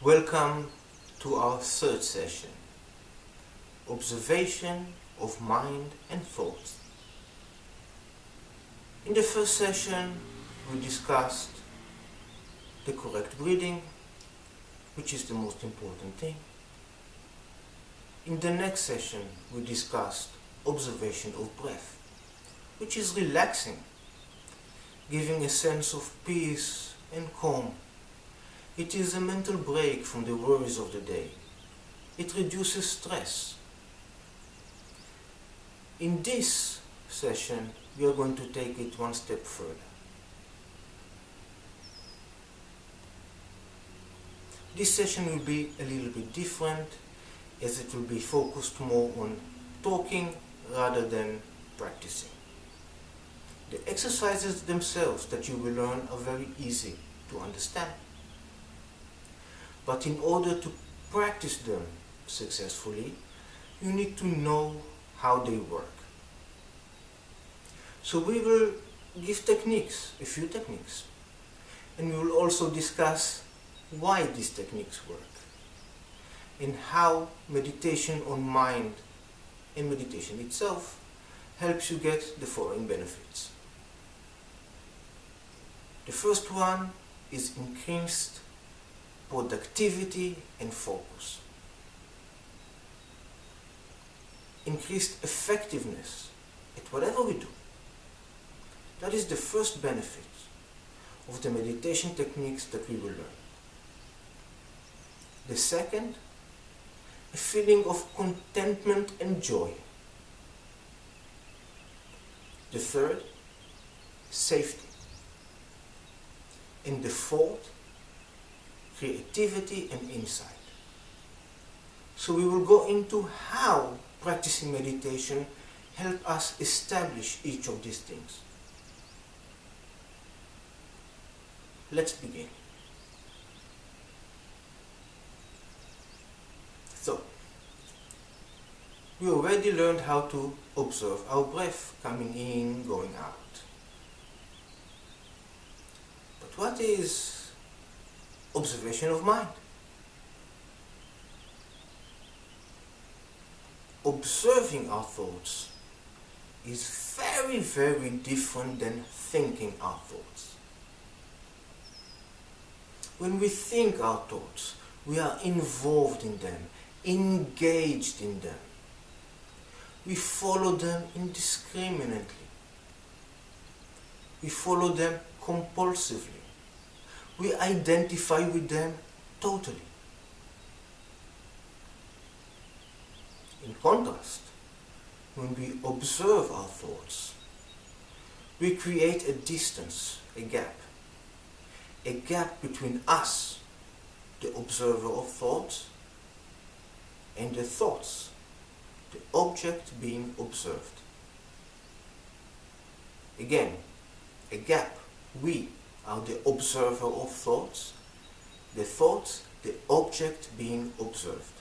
Welcome to our third session, Observation of Mind and Thought. In the first session, we discussed the correct breathing, which is the most important thing. In the next session, we discussed observation of breath, which is relaxing, giving a sense of peace and calm. It is a mental break from the worries of the day. It reduces stress. In this session, we are going to take it one step further. This session will be a little bit different, as it will be focused more on talking rather than practicing. The exercises themselves that you will learn are very easy to understand. But in order to practice them successfully, you need to know how they work. So we will give techniques, a few techniques, and we will also discuss why these techniques work and how meditation on mind and meditation itself helps you get the following benefits. The first one is increased productivity and focus. Increased effectiveness at whatever we do. That is the first benefit of the meditation techniques that we will learn. The second, a feeling of contentment and joy. The third, safety. And the fourth, creativity and insight. So we will go into how practicing meditation helps us establish each of these things. Let's begin. So, we already learned how to observe our breath coming in, going out. But what is observation of mind? Observing our thoughts is very, very different than thinking our thoughts. When we think our thoughts, we are involved in them, engaged in them. We follow them indiscriminately. We follow them compulsively. We identify with them totally. In contrast, when we observe our thoughts, we create a distance, a gap between us, the observer of thoughts, and the thoughts, the object being observed. Again, a gap. We are the observer of thoughts, the thoughts, the object being observed.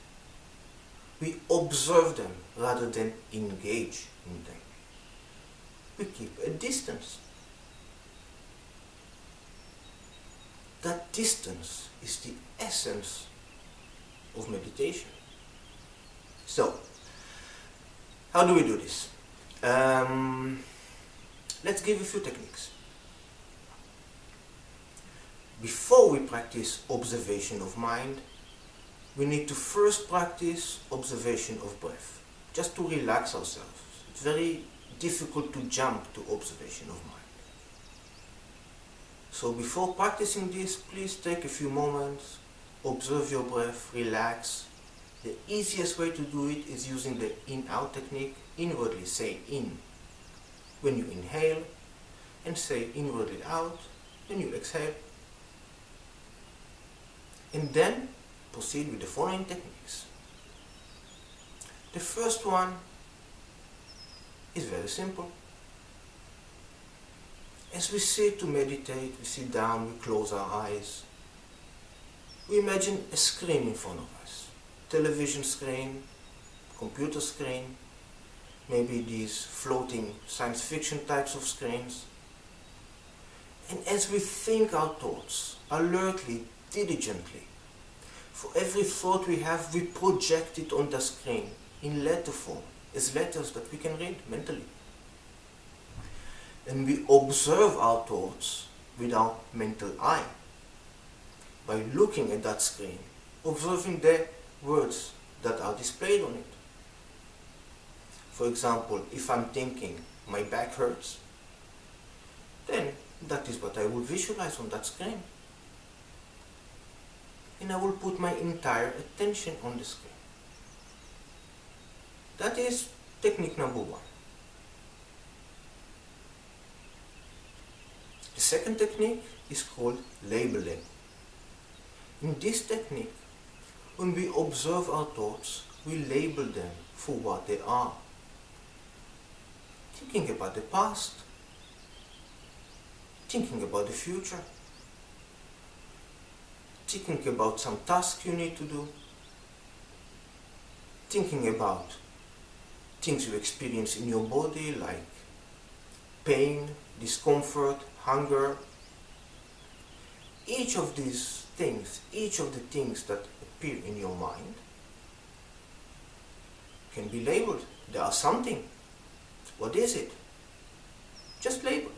We observe them rather than engage in them. We keep a distance. That distance is the essence of meditation. So, how do we do this? Let's give a few techniques. Before we practice observation of mind, we need to first practice observation of breath, just to relax ourselves. It's very difficult to jump to observation of mind. So before practicing this, please take a few moments, observe your breath, relax. The easiest way to do it is using the in-out technique. Inwardly say in when you inhale, and say inwardly out when you exhale. And then proceed with the following techniques. The first one is very simple. As we sit to meditate, we sit down, we close our eyes. We imagine a screen in front of us. Television screen, computer screen, maybe these floating science fiction types of screens. And as we think our thoughts, alertly, diligently, For every thought we have, we project it on the screen in letter form, as letters that we can read mentally. And we observe our thoughts with our mental eye by looking at that screen, observing the words that are displayed on it. For example, if I'm thinking my back hurts, then that is what I will visualize on that screen. And I will put my entire attention on the screen. That is technique number 1. The second technique is called labeling. In this technique, when we observe our thoughts, we label them for what they are. Thinking about the past, thinking about the future, thinking about some task you need to do, thinking about things you experience in your body like pain, discomfort, hunger. Each of these things, each of the things that appear in your mind can be labeled. They are something. What is it? Just label.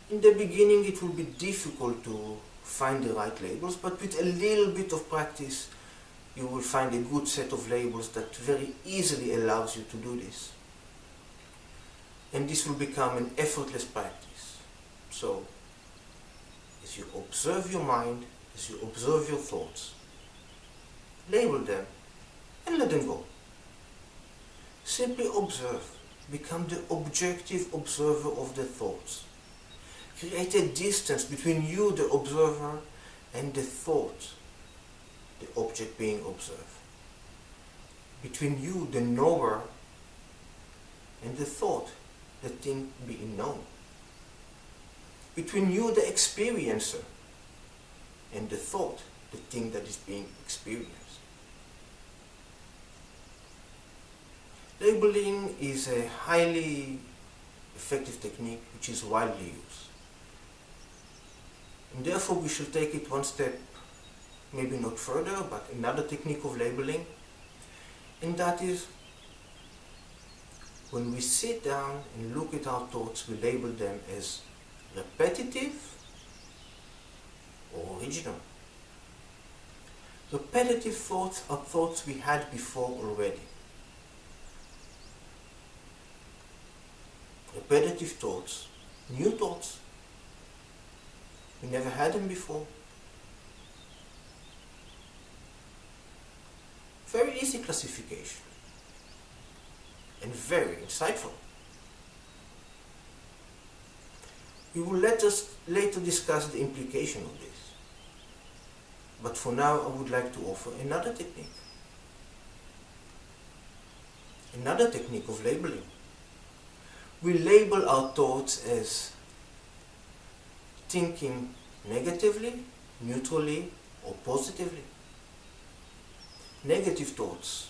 In the beginning it will be difficult to find the right labels, but with a little bit of practice you will find a good set of labels that very easily allows you to do this. And this will become an effortless practice. So, as you observe your mind, as you observe your thoughts, label them and let them go. Simply observe. Become the objective observer of the thoughts. Create a distance between you, the observer, and the thought, the object being observed. Between you, the knower, and the thought, the thing being known. Between you, the experiencer, and the thought, the thing that is being experienced. Labeling is a highly effective technique which is widely used. And therefore we should take it one step, maybe not further, but another technique of labeling. And that is, when we sit down and look at our thoughts, we label them as repetitive or original. Repetitive thoughts are thoughts we had before already. Repetitive thoughts, new thoughts. We never had them before. Very easy classification and very insightful. We will let us later discuss the implication of this. But for now I would like to offer another technique. Another technique of labeling. We label our thoughts as thinking negatively, neutrally, or positively. Negative thoughts.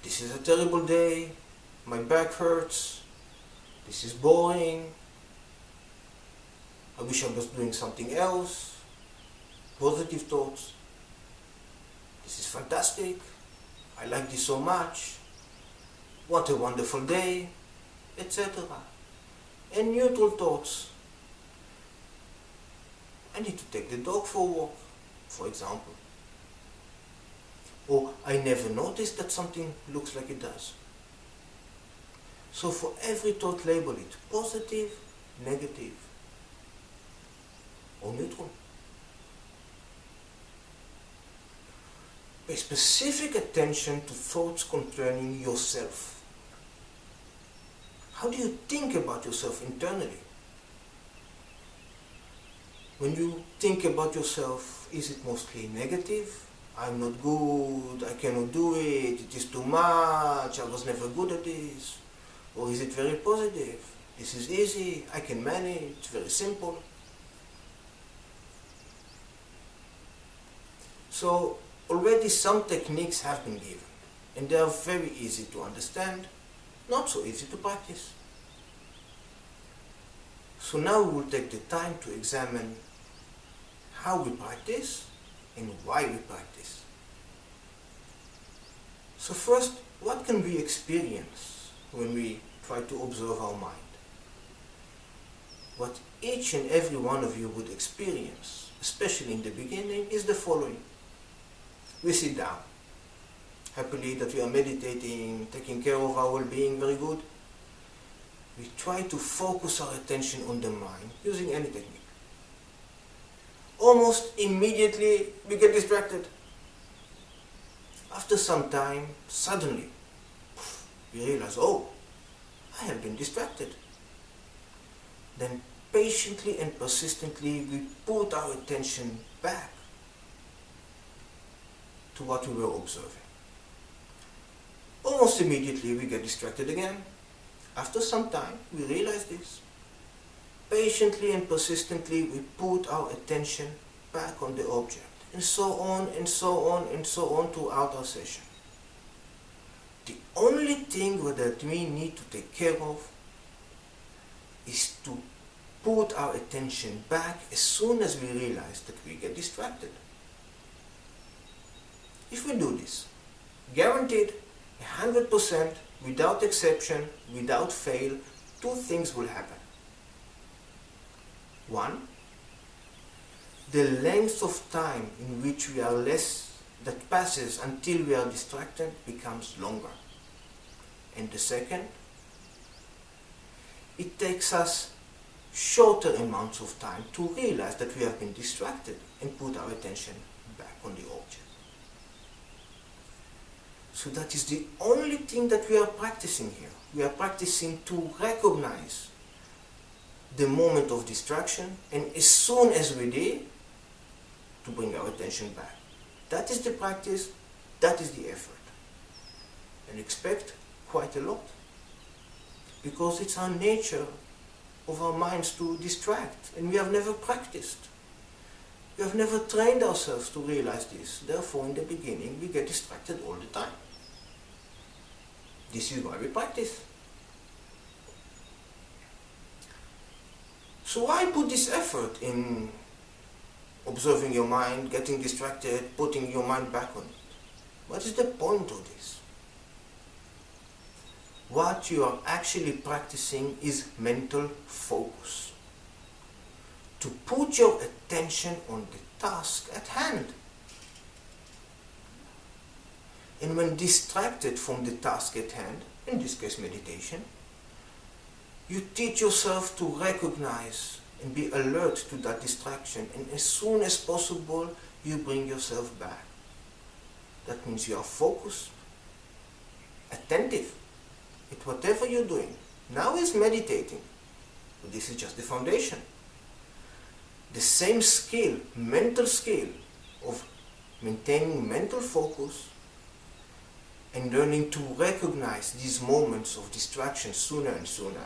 This is a terrible day, my back hurts, this is boring, I wish I was doing something else. Positive thoughts. This is fantastic, I like this so much, what a wonderful day, etc. And neutral thoughts. I need to take the dog for a walk, for example. Or I never noticed that something looks like it does. So for every thought, label it positive, negative, or neutral. Pay specific attention to thoughts concerning yourself. How do you think about yourself internally? When you think about yourself, is it mostly negative? I'm not good, I cannot do it, it is too much, I was never good at this. Or is it very positive? This is easy, I can manage, it's very simple. So already some techniques have been given, and they are very easy to understand, not so easy to practice. So now we will take the time to examine how we practice and why we practice. So first, what can we experience when we try to observe our mind? What each and every one of you would experience, especially in the beginning, is the following. We sit down, happily that we are meditating, taking care of our well-being, very good. We try to focus our attention on the mind using any technique. Almost immediately we get distracted. After some time, suddenly, we realize, oh, I have been distracted. Then patiently and persistently we put our attention back to what we were observing. Almost immediately we get distracted again. After some time we realize this. Patiently and persistently we put our attention back on the object, and so on and so on and so on throughout our session. The only thing that we need to take care of is to put our attention back as soon as we realize that we get distracted. If we do this, guaranteed, 100%, without exception, without fail, two things will happen. One, the length of time in which we are that passes until we are distracted becomes longer. And the second, it takes us shorter amounts of time to realize that we have been distracted and put our attention back on the object. So that is the only thing that we are practicing here. We are practicing to recognize the moment of distraction, and as soon as we did, to bring our attention back. That is the practice, that is the effort. And expect quite a lot, because it's our nature of our minds to distract, and we have never practiced. We have never trained ourselves to realize this. Therefore, in the beginning, we get distracted all the time. This is why we practice. So why put this effort in observing your mind, getting distracted, putting your mind back on it? What is the point of this? What you are actually practicing is mental focus. To put your attention on the task at hand. And when distracted from the task at hand, in this case meditation, you teach yourself to recognize and be alert to that distraction, and as soon as possible you bring yourself back. That means you are focused, attentive at whatever you're doing. Now is meditating, but this is just the foundation. The same skill, mental skill of maintaining mental focus and learning to recognize these moments of distraction sooner and sooner.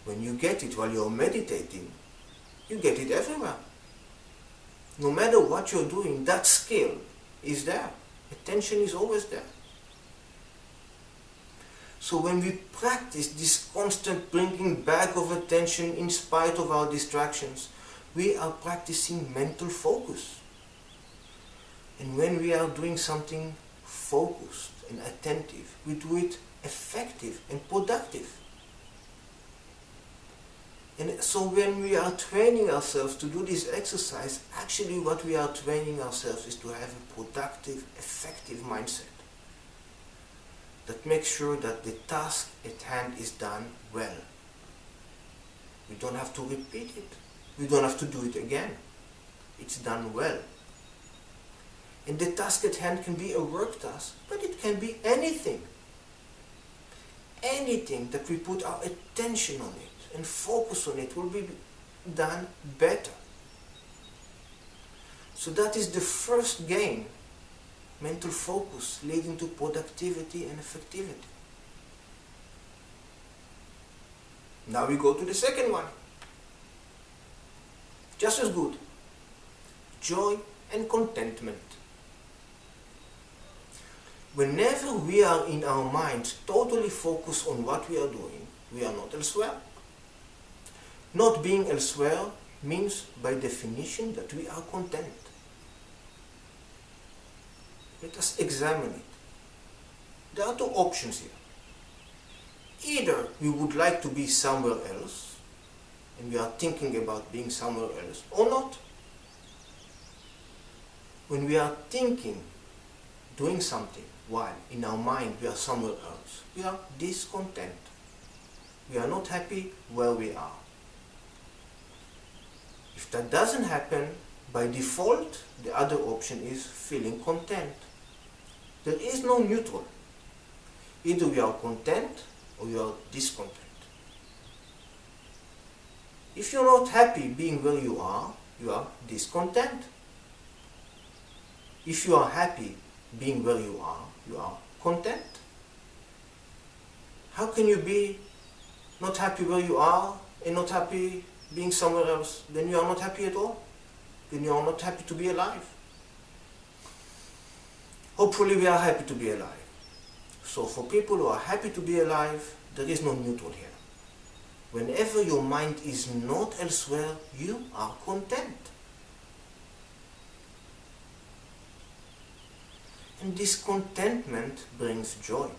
When you get it while you're meditating, you get it everywhere. No matter what you're doing, that skill is there. Attention is always there. So when we practice this constant bringing back of attention in spite of our distractions, we are practicing mental focus. And when we are doing something focused and attentive, we do it effective and productive. And so when we are training ourselves to do this exercise, actually what we are training ourselves is to have a productive, effective mindset that makes sure that the task at hand is done well. We don't have to repeat it. We don't have to do it again. It's done well. And the task at hand can be a work task, but it can be anything. Anything that we put our attention on it and focus on it will be done better. So that is the first gain, mental focus leading to productivity and effectivity. Now we go to the second one. Just as good. Joy and contentment. Whenever we are in our minds totally focused on what we are doing, we are not elsewhere. Not being elsewhere means by definition that we are content. Let us examine it. There are two options here. Either we would like to be somewhere else, and we are thinking about being somewhere else, or not. When we are thinking, doing something, while in our mind we are somewhere else, we are discontent. We are not happy where we are. If that doesn't happen, by default, the other option is feeling content. There is no neutral. Either we are content or you are discontent. If you're not happy being where you are discontent. If you are happy being where you are content. How can you be not happy where you are and not happy being somewhere else? Then you are not happy at all. Then you are not happy to be alive. Hopefully we are happy to be alive. So for people who are happy to be alive, there is no neutral here. Whenever your mind is not elsewhere, you are content. And this contentment brings joy.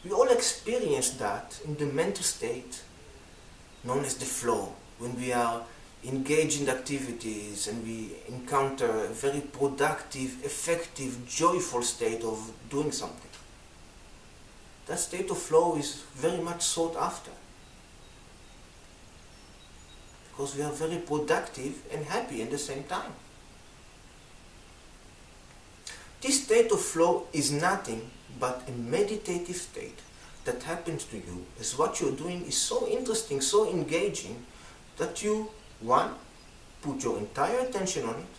We all experience that in the mental state known as the flow, when we are engaged in activities and we encounter a very productive, effective, joyful state of doing something. That state of flow is very much sought after, because we are very productive and happy at the same time. This state of flow is nothing but a meditative state that happens to you as what you're doing is so interesting, so engaging, that you, one, put your entire attention on it,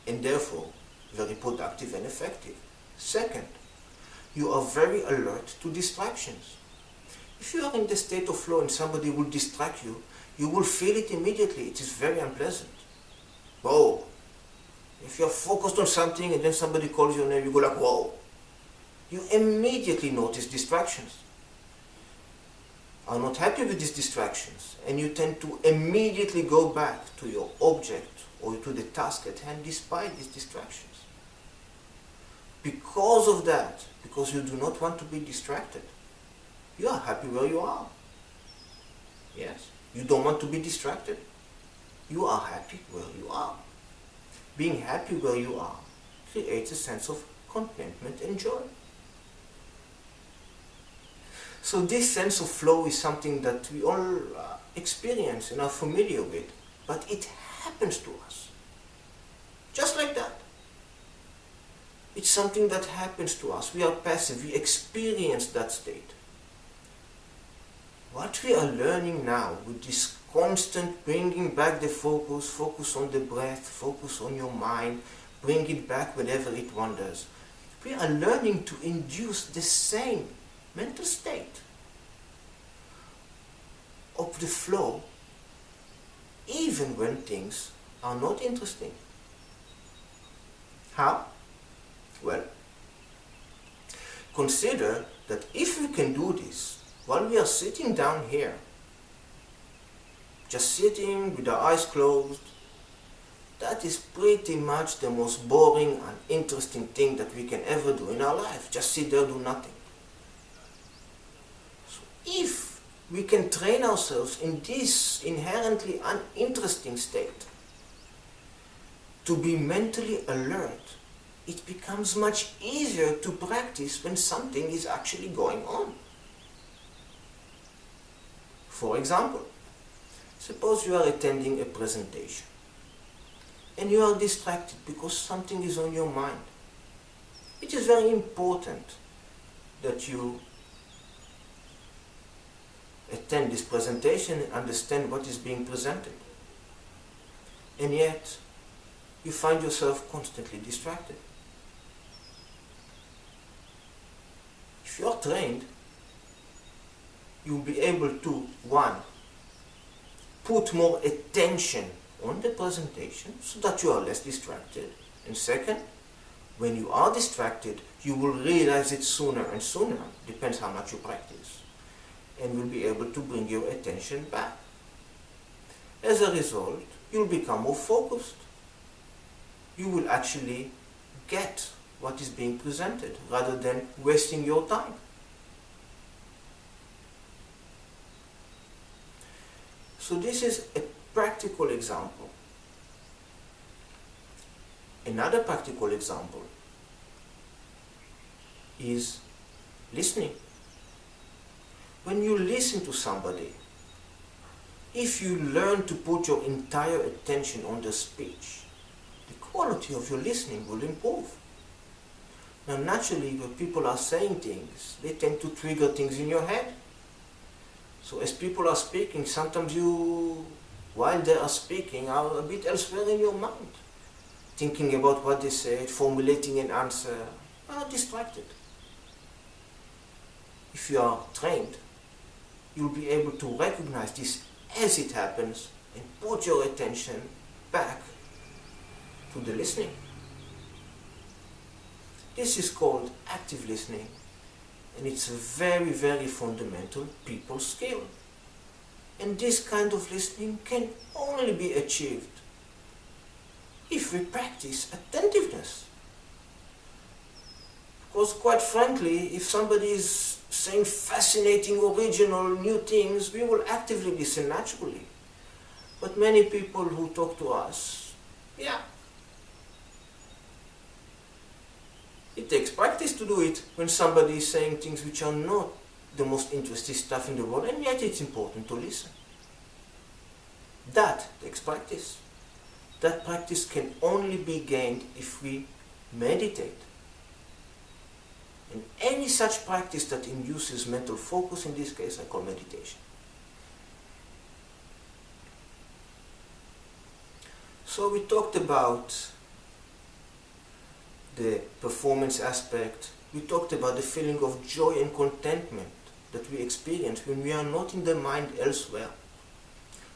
and therefore very productive and effective. Second, you are very alert to distractions. If you are in the state of flow and somebody will distract you, you will feel it immediately. It is very unpleasant. Whoa! If you are focused on something and then somebody calls your name, you go like, whoa! You immediately notice distractions. Are not happy with these distractions, and you tend to immediately go back to your object or to the task at hand despite these distractions. Because of that, because you do not want to be distracted, you are happy where you are. Yes, you don't want to be distracted. You are happy where you are. Being happy where you are creates a sense of contentment and joy. So this sense of flow is something that we all experience and are familiar with, but it happens to us. Just like that. It's something that happens to us. We are passive. We experience that state. What we are learning now with this constant bringing back the focus on the breath, focus on your mind, bring it back whenever it wanders. We are learning to induce the same mental state of the flow even when things are not interesting. How? Well, consider that if we can do this while we are sitting down here, just sitting with our eyes closed, that is pretty much the most boring and interesting thing that we can ever do in our life. Just sit there, do nothing. So if we can train ourselves in this inherently uninteresting state to be mentally alert, it becomes much easier to practice when something is actually going on. For example, suppose you are attending a presentation and you are distracted because something is on your mind. It is very important that you attend this presentation and understand what is being presented. And yet, you find yourself constantly distracted. If you are trained, you will be able to, one, put more attention on the presentation so that you are less distracted. And second, when you are distracted, you will realize it sooner and sooner. Depends how much you practice. and will be able to bring your attention back. As a result, you'll become more focused. You will actually get what is being presented rather than wasting your time. So this is a practical example. Another practical example is listening. When you listen to somebody, if you learn to put your entire attention on the speech, the quality of your listening will improve. Now naturally, when people are saying things, they tend to trigger things in your head. So as people are speaking, sometimes you, while they are speaking, are a bit elsewhere in your mind, thinking about what they said, formulating an answer, are distracted. If you are trained, you'll be able to recognize this as it happens and put your attention back to the listening. This is called active listening, and it's a very, very fundamental people skill. And this kind of listening can only be achieved if we practice attentiveness. Because quite frankly, if somebody is saying fascinating, original, new things, we will actively listen naturally. But many people who talk to us, it takes practice to do it when somebody is saying things which are not the most interesting stuff in the world, and yet it's important to listen. That takes practice. That practice can only be gained if we meditate. And any such practice that induces mental focus, in this case I call meditation. So we talked about the performance aspect, we talked about the feeling of joy and contentment that we experience when we are not in the mind elsewhere.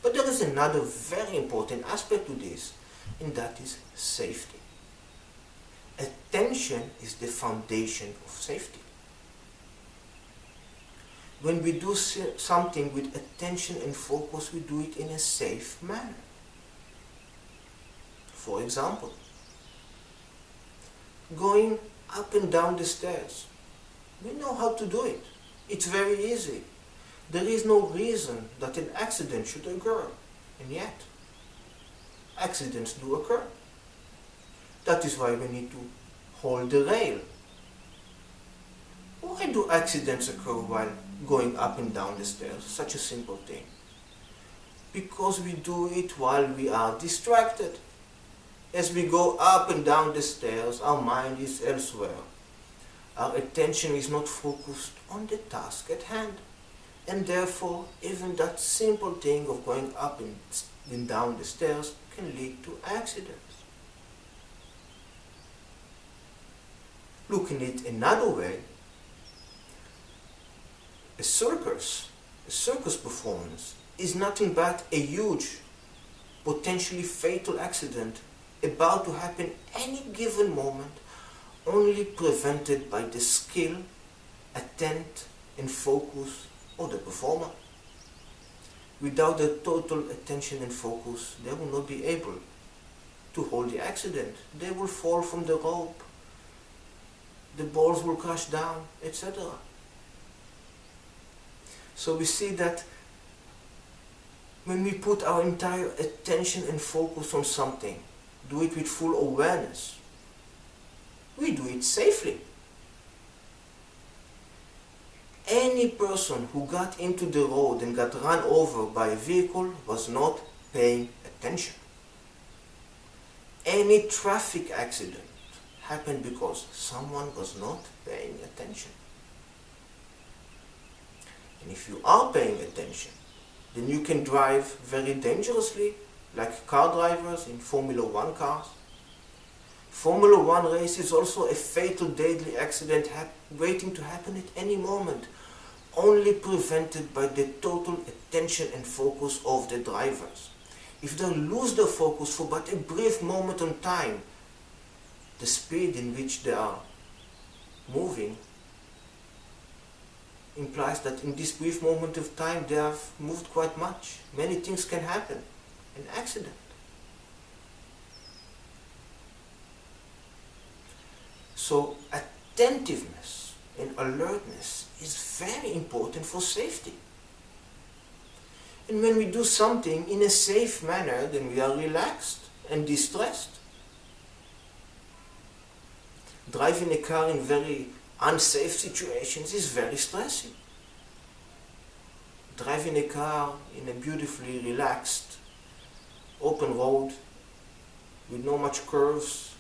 But there is another very important aspect to this, and that is safety. Attention is the foundation of safety. When we do something with attention and focus, we do it in a safe manner. For example, going up and down the stairs. We know how to do it. It's very easy. There is no reason that an accident should occur, and yet accidents do occur. That is why we need to hold the rail. Why do accidents occur while going up and down the stairs? Such a simple thing. Because we do it while we are distracted. As we go up and down the stairs, our mind is elsewhere. Our attention is not focused on the task at hand. And therefore, even that simple thing of going up and down the stairs can lead to accidents. Looking at it another way, a circus performance is nothing but a huge, potentially fatal accident about to happen any given moment, only prevented by the skill, attent and focus of the performer. Without the total attention and focus, they will not be able to hold the accident. They will fall from the rope, the balls will crash down, etc. So we see that when we put our entire attention and focus on something, do it with full awareness, we do it safely. Any person who got into the road and got run over by a vehicle was not paying attention. Any traffic accident happened because someone was not paying attention. And if you are paying attention, then you can drive very dangerously, like car drivers in Formula 1 cars. Formula 1 race is also a fatal, deadly accident waiting to happen at any moment, only prevented by the total attention and focus of the drivers. If they lose their focus for but a brief moment in time, the speed in which they are moving implies that in this brief moment of time they have moved quite much. Many things can happen. An accident. So attentiveness and alertness is very important for safety. And when we do something in a safe manner, then we are relaxed and distressed. Driving a car in very unsafe situations is very stressing. Driving a car in a beautifully relaxed, open road with no much curves,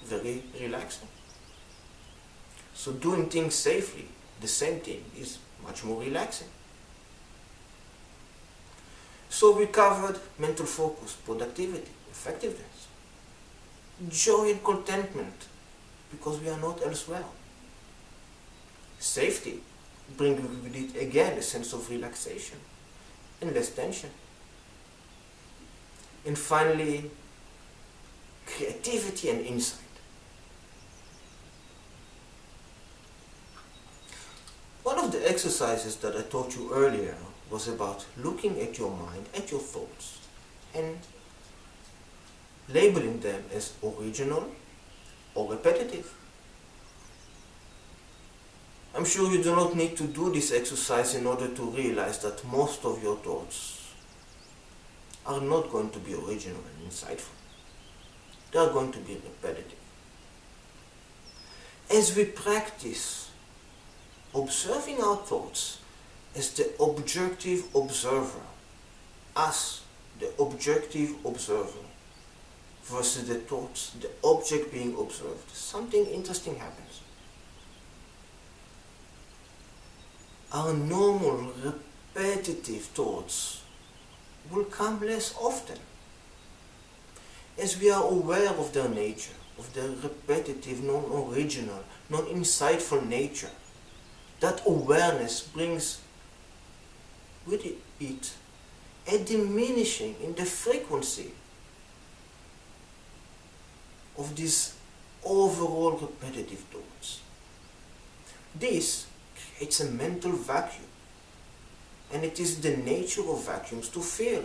very relaxing. So doing things safely, the same thing, is much more relaxing. So we covered mental focus, productivity, effectiveness, joy and contentment, because we are not elsewhere. Safety, bringing with it again a sense of relaxation and less tension. And finally, creativity and insight. One of the exercises that I taught you earlier was about looking at your mind, at your thoughts, and labeling them as original or repetitive. I'm sure you do not need to do this exercise in order to realize that most of your thoughts are not going to be original and insightful. They are going to be repetitive. As we practice observing our thoughts as the objective observer, us, the objective observer, versus the thoughts, the object being observed, something interesting happens. Our normal, repetitive thoughts will come less often, as we are aware of their nature, of their repetitive, non-original, non-insightful nature. That awareness brings with it a diminishing in the frequency of these overall repetitive thoughts. This creates a mental vacuum, and it is the nature of vacuums to fill,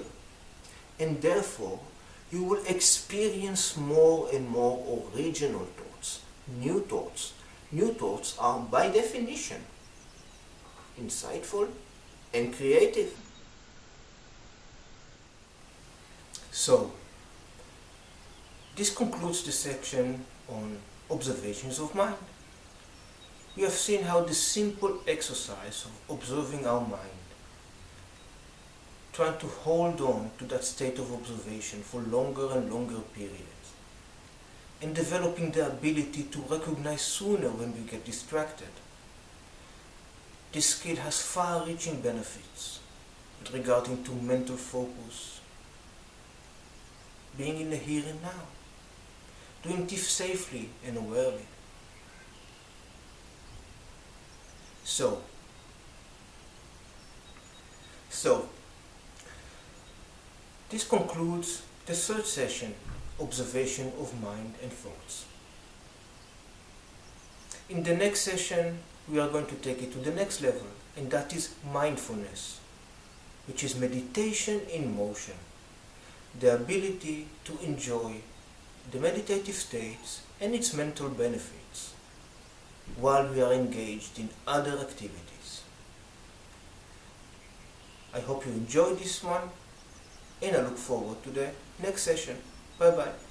and therefore you will experience more and more original thoughts, new thoughts. New thoughts are by definition insightful and creative. So, this concludes the section on observations of mind. We have seen how the simple exercise of observing our mind, trying to hold on to that state of observation for longer and longer periods, and developing the ability to recognize sooner when we get distracted. This skill has far-reaching benefits with regarding to mental focus, being in the here and now, doing things safely and awarely. So, this concludes the third session, observation of mind and thoughts. In the next session, we are going to take it to the next level, and that is mindfulness, which is meditation in motion, the ability to enjoy the meditative states and its mental benefits while we are engaged in other activities. I hope you enjoyed this one, and I look forward to the next session. Bye bye.